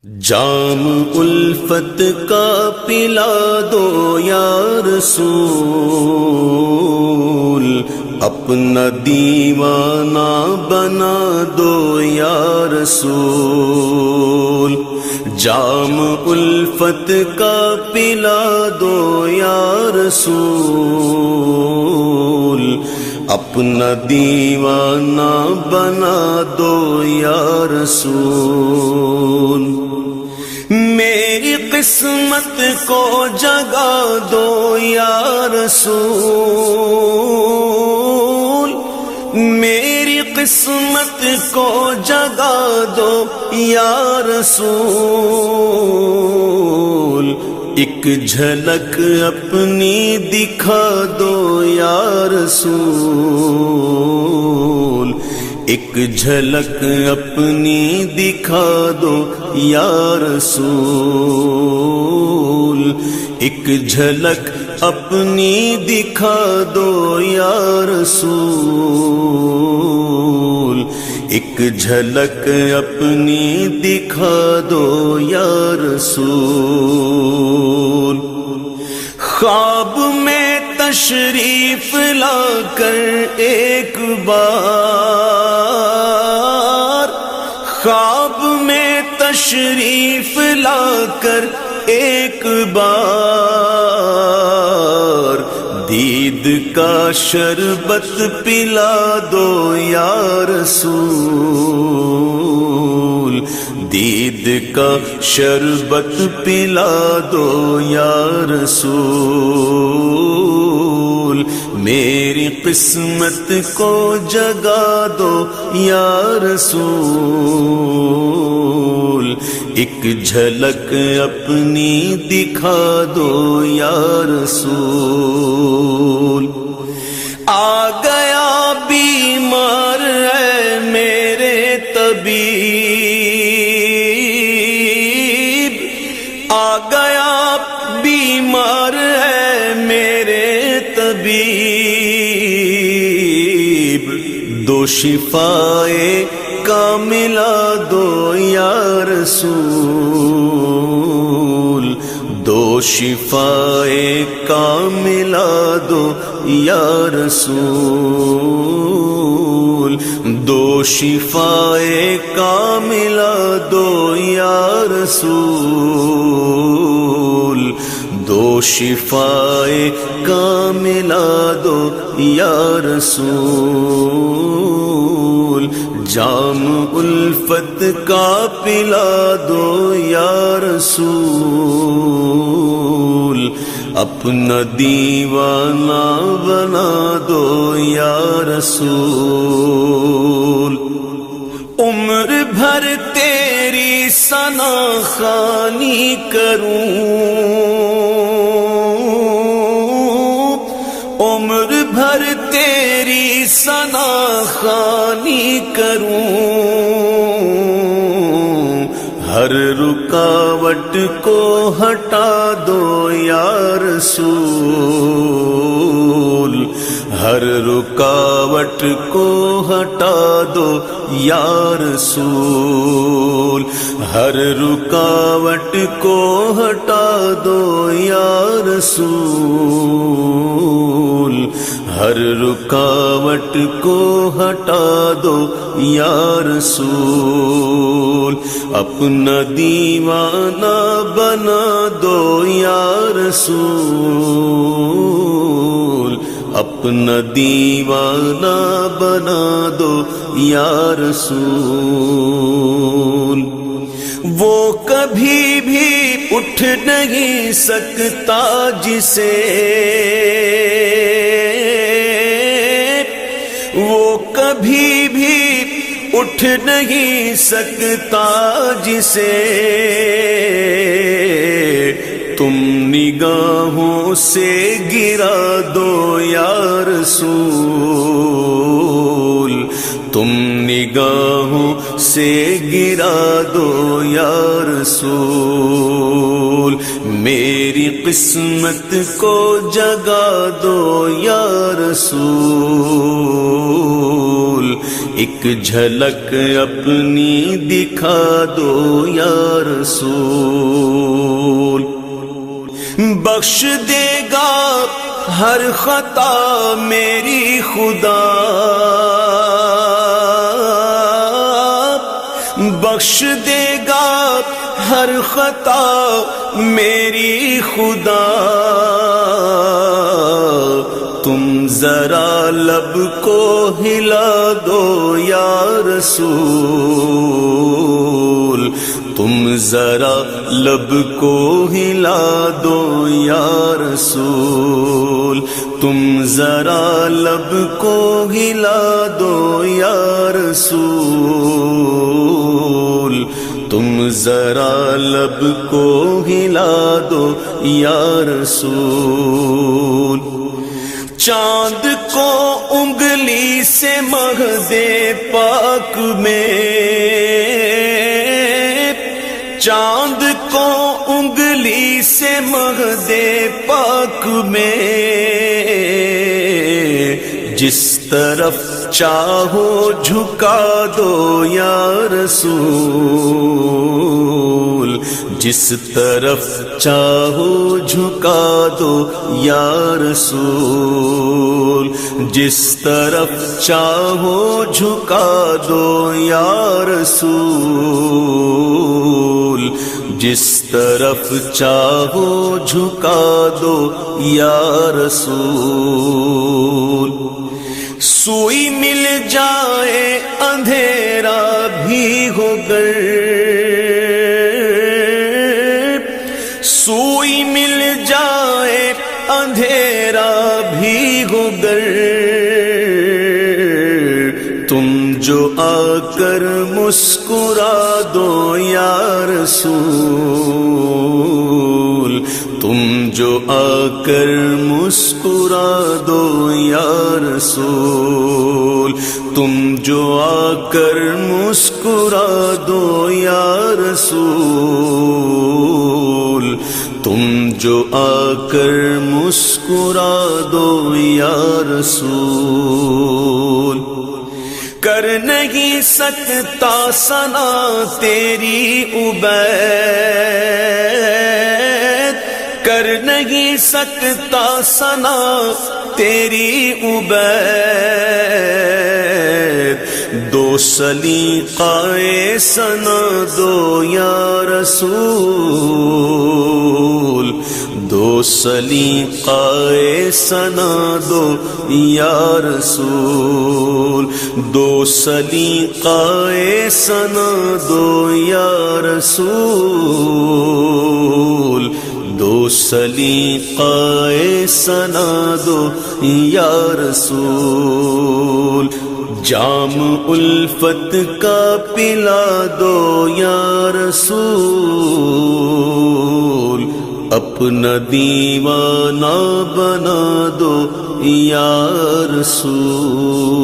جام الفت کا پلا دو یا رسول، اپنا دیوانہ بنا دو یا رسول۔ جام الفت کا پلا دو یا رسول، اپنا دیوانہ بنا دو یا رسول۔ میری قسمت کو جگا دو یا رسول، میری قسمت کو جگا دو یا رسول۔ ایک جھلک اپنی دکھا دو یا رسول، ایک جھلک اپنی دکھا دو یا رسول، ایک جھلک اپنی دکھا دو یا رسول، ایک جھلک اپنی دکھا دو یا رسول۔ خواب میں تشریف لا کر ایک بار، خواب میں تشریف لا کر ایک بار، دید کا شربت پلا دو یا رسول، دید کا شربت پلا دو یا رسول۔ میری قسمت کو جگا دو یا رسول، ایک جھلک اپنی دکھا دو یا رسول۔ آ گیا بیمار ہے میرے طبیب، آ گیا بیمار ہے میرے طبیب، دو شفائے کاملہ دو یا رسول، دو شفائے کاملہ دو یا رسول، دو شفائے کاملہ دو یا رسول، دو شفائے کاملہ دو یا رسول۔ جام الفت کا پلا دو یا رسول، اپنا دیوانہ بنا دو یا رسول۔ عمر بھر تیری ثنا خوانی کروں، عمر بھر تیری ثنا خوانی کروں، ہر رکاوٹ کو ہٹا دو یا رسول، ہر رکاوٹ کو ہٹا دو یا رسول، ہر رکاوٹ کو ہٹا دو یا رسول، ہر رکاوٹ کو ہٹا دو یا رسول۔ اپنا دیوانہ بنا دو یا رسول، اپنا دیوانہ بنا دو یا رسول۔ وہ کبھی بھی اٹھ نہیں سکتا جسے، وہ کبھی بھی اٹھ نہیں سکتا جسے تم نگاہوں سے گرا دو یا رسول، تم نگاہوں سے گرا دو یا رسول۔ میری قسمت کو جگا دو یا رسول، ایک جھلک اپنی دکھا دو یا رسول، بخش دے گا ہر خطا میری خدا، بخش دے گا ہر خطا میری خدا، تم ذرا لب کو ہلا دو یا رسول، تم ذرا لب کو ہلا دو یا رسول، تم ذرا لب کو ہلا دو یا رسول، تم ذرا لب کو ہلا دو یا رسول، چاند کو انگلی سے مہ دے پاک میں، چاند کو انگلی سے مہ دے پاک میں، جس طرف چاہو جھکا دو یا رسول، جس طرف چاہو جھکا دو یا رسول، جس طرف چاہو جھکا دو یا رسول، جس طرف چاہو جھکا دو یا رسول، سوئی مل جائے اندھیرا بھی ہو گر، سوئی مل جائے اندھیرا بھی ہو گر، تم جو آ کر مسکرا دو یا رسول، تم جو آ کر مسکرا دو یا رسول، تم جو آ کر مسکرا دو یا رسول، تم جو آ کر مسکرا دو یا رسول، کر نہیں سکتا ثنا تیری عبید، کر نہیں سکتا ثنا تیری عبید، دو سلیقہ ثنا دو یا رسول، دو سلیقہ ثنا دو یا رسول، دو سلیقہ ثنا دو یا رسول، دو سلیقہ ثنا دو یا رسول، جام الفت کا پلا دو یا رسول، اپنا دیوانہ بنا دو یا رسول۔